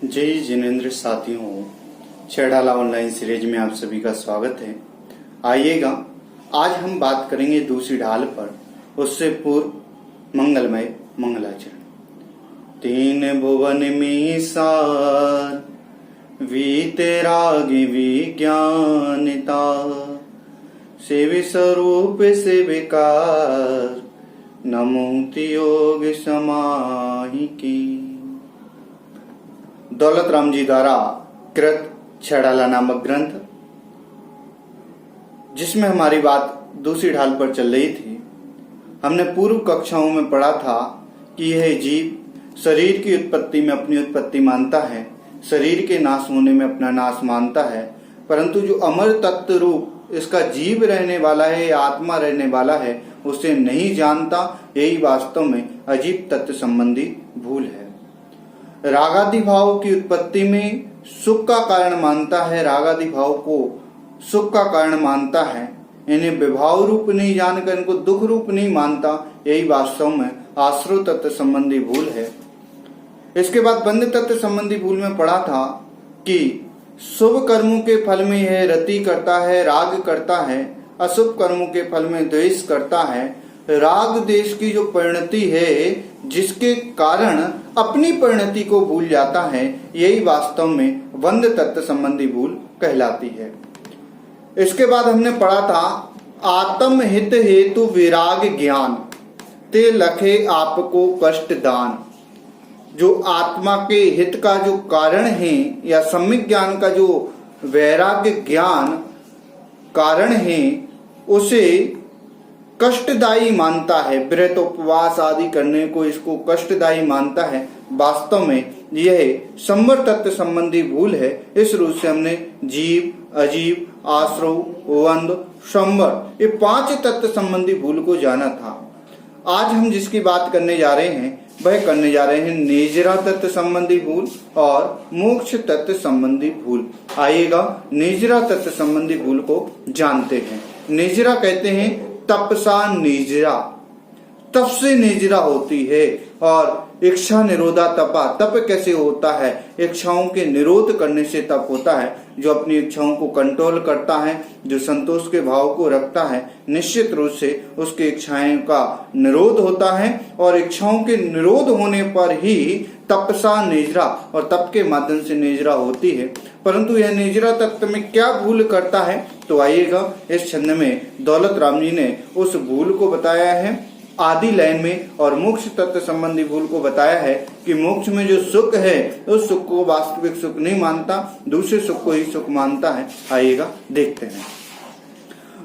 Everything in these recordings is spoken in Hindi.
जय जिनेन्द्र साथियों, छेड़ाला ऑनलाइन सीरीज में आप सभी का स्वागत है। आइएगा, आज हम बात करेंगे दूसरी ढाल पर। उससे पूर्व मंगलमय मंगलाचरण। तीन भुवन में सार वीतरागी विज्ञानता, सेवि स्वरूप सेविकार नमोति योग समाहि की। दौलत राम जी द्वारा कृत छेड़ाला नामक ग्रंथ, जिसमें हमारी बात दूसरी ढाल पर चल रही थी। हमने पूर्व कक्षाओं में पढ़ा था कि यह जीव शरीर की उत्पत्ति में अपनी उत्पत्ति मानता है, शरीर के नाश होने में अपना नाश मानता है, परंतु जो अमर तत्व रूप इसका जीव रहने वाला है या आत्मा रहने वाला है, उसे नहीं जानता। यही वास्तव में अजीब तत्व संबंधी भूल है। रागादि भाव की उत्पत्ति में सुख का कारण मानता है, रागादि भाव को सुख का कारण मानता है। इन्हें विभाव रूप नहीं जानकर इनको दुख रूप नहीं मानता। यही वास्तव में आश्रव तत्व संबंधी भूल है। इसके बाद बंध तत्व संबंधी भूल में पढ़ा था कि शुभ कर्मों के फल में यह रति करता है, राग करता है, अशुभ कर्मों के फल में द्वेष करता है। राग देश की जो परिणति है, जिसके कारण अपनी परिणति को भूल जाता है, यही वास्तव में बंध तत्व संबंधी भूल कहलाती है। इसके बाद हमने पढ़ा था आत्म हित हेतु विराग ज्ञान ते लखे आपको कष्ट दान। जो आत्मा के हित का जो कारण है या सम्यक ज्ञान का जो वैराग्य ज्ञान कारण है, उसे कष्टदायी मानता है। व्रत उपवास आदि करने को इसको कष्टदायी मानता है। वास्तव में यह संवर तत्व संबंधी भूल है। इस रूप से हमने जीव, अजीव, आश्रव, वंद, संवर, ये 5 तत्व संबंधी भूल को जाना था। आज हम जिसकी बात करने जा रहे हैं वह करने जा रहे हैं निजरा तत्व संबंधी भूल और मोक्ष तत्व संबंधी भूल। आइएगा, निजरा तत्व संबंधी भूल को जानते हैं। निजरा कहते हैं तपसा निजरा, तप से निजरा होती है। और इच्छा निरोधा तपा, तप कैसे होता है? इच्छाओं के निरोध करने से तप होता है। जो अपनी इच्छाओं को कंट्रोल करता है, जो संतोष के भाव को रखता है, निश्चित रूप से उसकी इच्छाएं का निरोध होता है। और इच्छाओं के निरोध होने पर ही तपसा निजरा, और तप के माध्यम से निजरा होती है। परंतु यह निजरा तत्व में क्या भूल करता है? तो आइएगा, इस छंद में दौलत राम जी ने उस भूल को बताया है आदि लाइन में, और मोक्ष तत्व संबंधी भूल को बताया है कि मोक्ष में जो सुख है उस सुख को वास्तविक सुख नहीं मानता, दूसरे सुख को ही सुख मानता है। आइएगा, देखते हैं।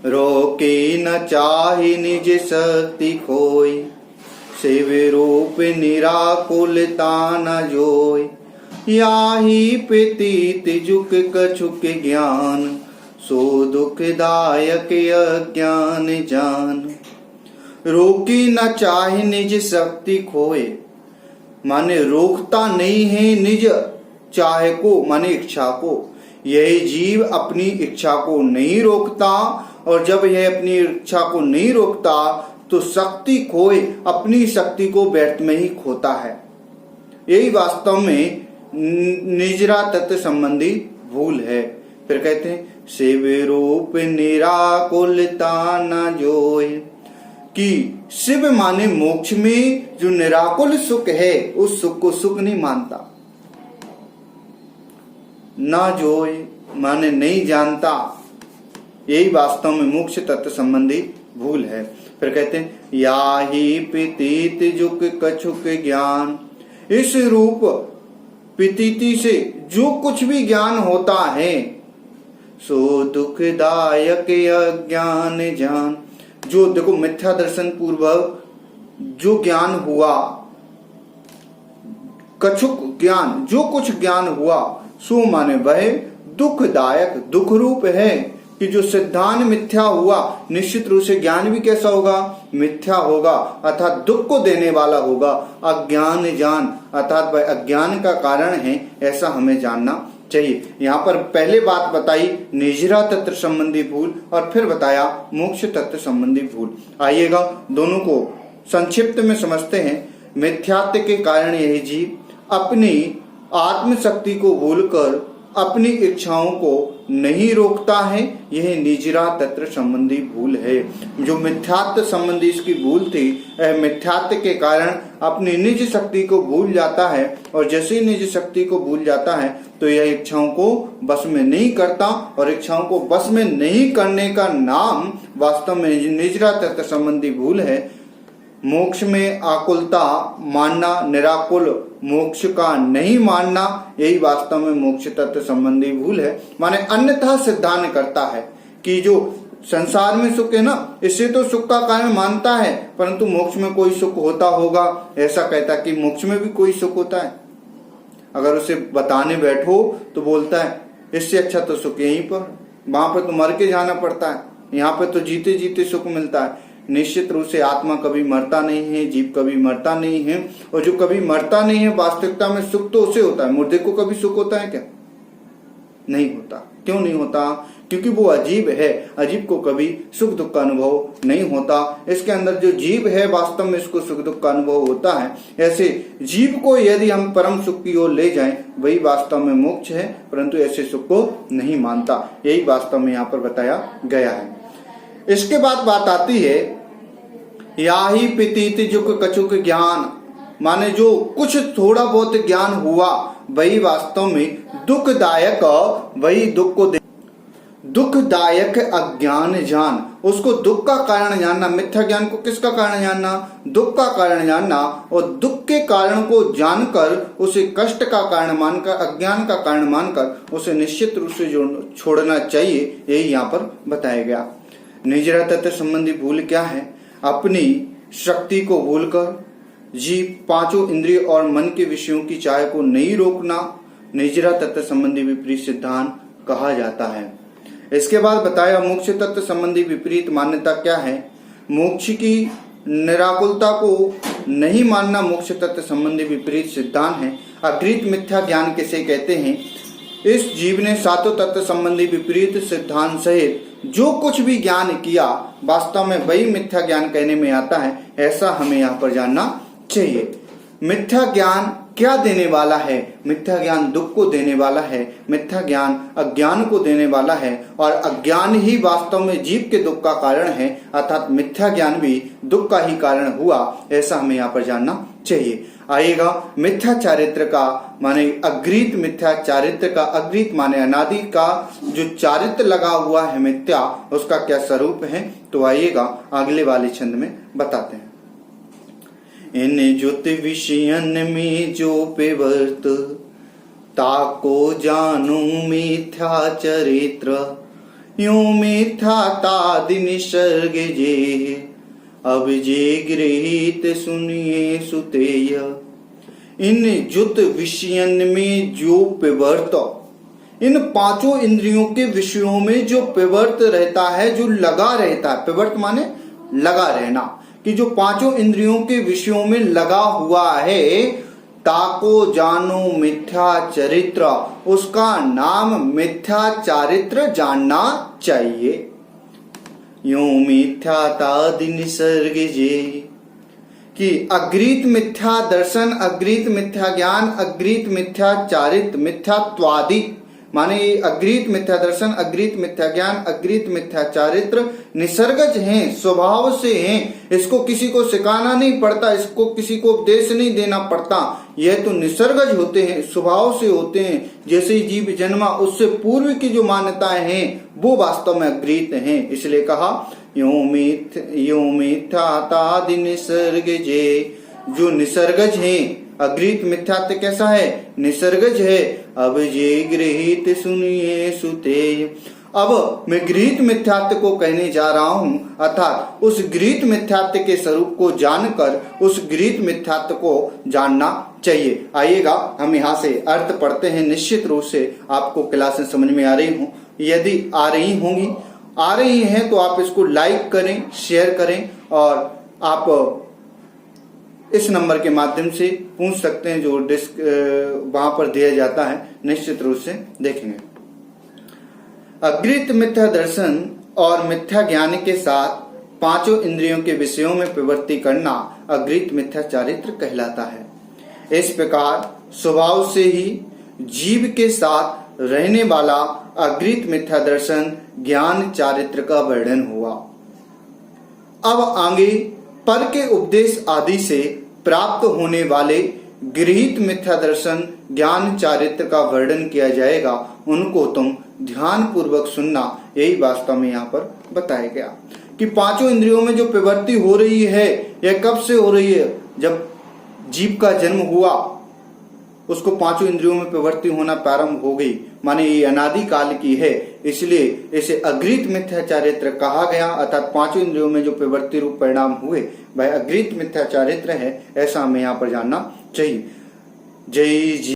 रोके न चाहि निज शक्ति खोई, सेवे रूप निराकुलता न जोय। याहि प्रतीत जुक कछुक ज्ञान, सो दुखदायक अज्ञान जान। रोकी न चाहे निज शक्ति खोए, माने रोकता नहीं है निज चाहे को, माने इच्छा को। यही जीव अपनी इच्छा को नहीं रोकता, और जब यह अपनी इच्छा को नहीं रोकता तो शक्ति खोए, अपनी शक्ति को व्यर्थ में ही खोता है। यही वास्तव में निजरा तत्व संबंधी भूल है। फिर कहते हैं सेवे रूप निराकुलता न जोय, कि शिव माने मोक्ष में जो निराकुल सुख है उस सुख को सुख नहीं मानता। ना जोय माने नहीं जानता। यही वास्तव में मोक्ष तत्व संबंधी भूल है। फिर कहते हैं याहि प्रतीत जुक कछुक ज्ञान। इस रूप प्रतीति से जो कुछ भी ज्ञान होता है, सो दुखदायक अज्ञान जान। जो देखो मिथ्या दर्शन पूर्वक जो ज्ञान हुआ, कछुक ज्ञान, जो कुछ ज्ञान हुआ, सो माने वह दुखदायक, दुख रूप है। कि जो सिद्धांत मिथ्या हुआ, निश्चित रूप से ज्ञान भी कैसा होगा? मिथ्या होगा, अर्थात दुख को देने वाला होगा। अज्ञान जान, अर्थात वह अज्ञान का कारण है, ऐसा हमें जानना चाहिए। यहाँ पर पहले बात बताई निजरा तत्व संबंधी भूल, और फिर बताया मोक्ष तत्व संबंधी भूल। आइएगा, दोनों को संक्षिप्त में समझते हैं। मिथ्यात्व के कारण यही जीव अपनी आत्मशक्ति को भूलकर अपनी इच्छाओं को नहीं रोकता है, यह निजरा तत्व संबंधी भूल है। जो मिथ्यात्व संबंधी इसकी भूल थी, यह मिथ्यात्व के कारण अपनी निज शक्ति को भूल जाता है, और जैसे ही निज शक्ति को भूल जाता है तो यह इच्छाओं को बस में नहीं करता, और इच्छाओं को बस में नहीं करने का नाम वास्तव में निजरा तत्व संबंधी भूल है। मोक्ष में आकुलता मानना, निराकुल मोक्ष का नहीं मानना, यही वास्तव में मोक्ष तत्व संबंधी भूल है। माने अन्यथा सिद्धांत करता है कि जो संसार में सुख है ना, इससे तो सुख का कारण मानता है, परंतु मोक्ष में कोई सुख होता होगा, ऐसा कहता कि मोक्ष में भी कोई सुख होता है। अगर उसे बताने बैठो तो बोलता है इससे अच्छा तो सुख यहीं पर, वहां पर तो मर के जाना पड़ता है, यहाँ पर तो जीते जीते सुख मिलता है। निश्चित रूप से आत्मा कभी मरता नहीं है, जीव कभी मरता नहीं है, और जो कभी मरता नहीं है वास्तविकता में सुख तो उसे होता है। मुर्दे को कभी सुख होता है क्या? नहीं होता। क्यों नहीं होता? क्योंकि वो अजीब है, अजीब को कभी सुख दुख का अनुभव नहीं होता। इसके अंदर जो जीव है वास्तव में इसको सुख दुख का अनुभव होता है। ऐसे जीव को यदि हम परम सुख की ओर ले जाएं, वही वास्तव में मोक्ष है, परंतु ऐसे सुख को नहीं मानता। यही वास्तव में यहाँ पर बताया गया है। इसके बाद बात आती है याही पितीत जुक कछुक ज्ञान, माने जो कुछ थोड़ा बहुत ज्ञान हुआ वही वास्तव में दुखदायक, वही दुख को दुखदायक अज्ञान जान। उसको दुख का कारण जानना, मिथ्या ज्ञान को किसका कारण जानना? दुख का कारण जानना, और दुख के कारण को जानकर उसे कष्ट का कारण मानकर, अज्ञान का कारण मानकर उसे निश्चित रूप से छोड़ना चाहिए। यही यहाँ पर बताया गया। निजरा तत्व संबंधी भूल क्या है? अपनी शक्ति को भूलकर जीव पांचों इंद्रिय और मन के विषयों की चाह को नहीं रोकना, निजरा तत्व संबंधी विपरीत सिद्धांत कहा जाता है। इसके बाद बताया मोक्ष तत्व संबंधी विपरीत मान्यता क्या है? मोक्ष की निराकुलता को नहीं मानना मोक्ष तत्व संबंधी विपरीत सिद्धांत है। अगृहीत मिथ्या ज्ञान किसे कहते हैं? इस जीव ने सातों तत्व संबंधी विपरीत सिद्धांत सहित जो कुछ भी ज्ञान किया वास्तव में वही मिथ्या ज्ञान कहने में आता है, ऐसा हमें यहाँ पर जानना चाहिए। मिथ्या ज्ञान क्या देने वाला है? मिथ्या ज्ञान दुख को देने वाला है, मिथ्या ज्ञान अज्ञान को देने वाला है, और अज्ञान ही वास्तव में जीव के दुख का कारण है, अर्थात मिथ्या ज्ञान भी दुख का ही कारण हुआ, ऐसा हमें यहाँ पर जानना चाहिए। आएगा मिथ्या चारित्र का माने अगृहीत मिथ्या चारित्र का, अगृहीत माने अनादि का जो चारित्र लगा हुआ है मिथ्या, उसका क्या स्वरूप है? तो आइएगा अगले वाले छंद में बताते हैं। इन जुत विषयन में जो पेवर्त, ताको जानू मिथ्या चरित्र, यूं मिथ्या तादि निसर्ग जे, अब जे गृहीत सुनिए सुतेय। इन जुत विषयन में जो पेवर्त, इन पांचों इंद्रियों के विषयों में जो पेवर्त रहता है, जो लगा रहता है, पेवर्त माने लगा रहना, कि जो पांचों इंद्रियों के विषयों में लगा हुआ है, ताको जानो मिथ्या चरित्र, उसका नाम मिथ्या चारित्र जानना चाहिए। यूं मिथ्या तादि निसर्ग जे, कि अगृहीत मिथ्या दर्शन, अगृहीत मिथ्या ज्ञान, अगृहीत मिथ्या चारित्र, मिथ्यात्वादि माने अगृहीत मिथ्या दर्शन, अगृहीत मिथ्या ज्ञान, अगृहीत मिथ्या चारित्र निसर्गज हैं, स्वभाव से हैं। इसको किसी को सिखाना नहीं पड़ता, इसको किसी को उपदेश नहीं देना पड़ता, यह तो निसर्गज होते हैं, स्वभाव से होते हैं। जैसे ही जीव जन्मा उससे पूर्व की जो मान्यताएं हैं वो वास्तव में अगृहीत हैं। इसलिए कहा यूं मिथ्या तादि निसर्ग जे, जो निसर्गज हैं। अगृहीत मिथ्यात्व कैसा है? निसर्गज है। अब जे गृहीत सुनिए सुतेय। अब मैं गृहीत मिथ्यात्व को कहने जा रहा हूं, अर्थात उस गृहीत मिथ्यात्व के स्वरूप को जानकर उस गृहीत मिथ्यात्व को जानना चाहिए। आइएगा हम यहाँ से अर्थ पढ़ते हैं। निश्चित रूप से आपको क्लासें समझ में आ रही हों, यदि आ रही हैं तो आप इसको लाइक करें, शेयर करें, और आप इस नंबर के माध्यम से पूछ सकते हैं जो वहां पर दिया जाता है, निश्चित रूप से देखेंगे। अगृहीत मिथ्या दर्शन और मिथ्या ज्ञान के साथ पांचों इंद्रियों के विषयों में प्रवृत्ति करना अगृहीत मिथ्या चारित्र कहलाता है। इस प्रकार स्वभाव से ही जीव के साथ रहने वाला अगृहीत मिथ्या दर्शन ज्ञान चारित्र का वर्णन हुआ। अब आगे पर के उपदेश आदि से प्राप्त होने वाले गृहीत मिथ्या दर्शन ज्ञान चारित्र का वर्णन किया जाएगा। उनको तुम ध्यान पूर्वक सुनना, यही वास्तव में यहाँ पर बताया गया कि पांचों इंद्रियों में जो प्रवृत्ति हो रही है यह कब से हो रही है? जब जीव का जन्म हुआ उसको पांचों इंद्रियों में प्रवृत्ति होना प्रारंभ हो गई, माने ये अनादि काल की है, इसलिए इसे अगृहीत मिथ्या चारित्र कहा गया। अर्थात पांचों इंद्रियों में जो प्रवृत्ति रूप परिणाम हुए वह अगृहीत मिथ्या चारित्र है, ऐसा हमें यहाँ पर जानना चाहिए। जय जी।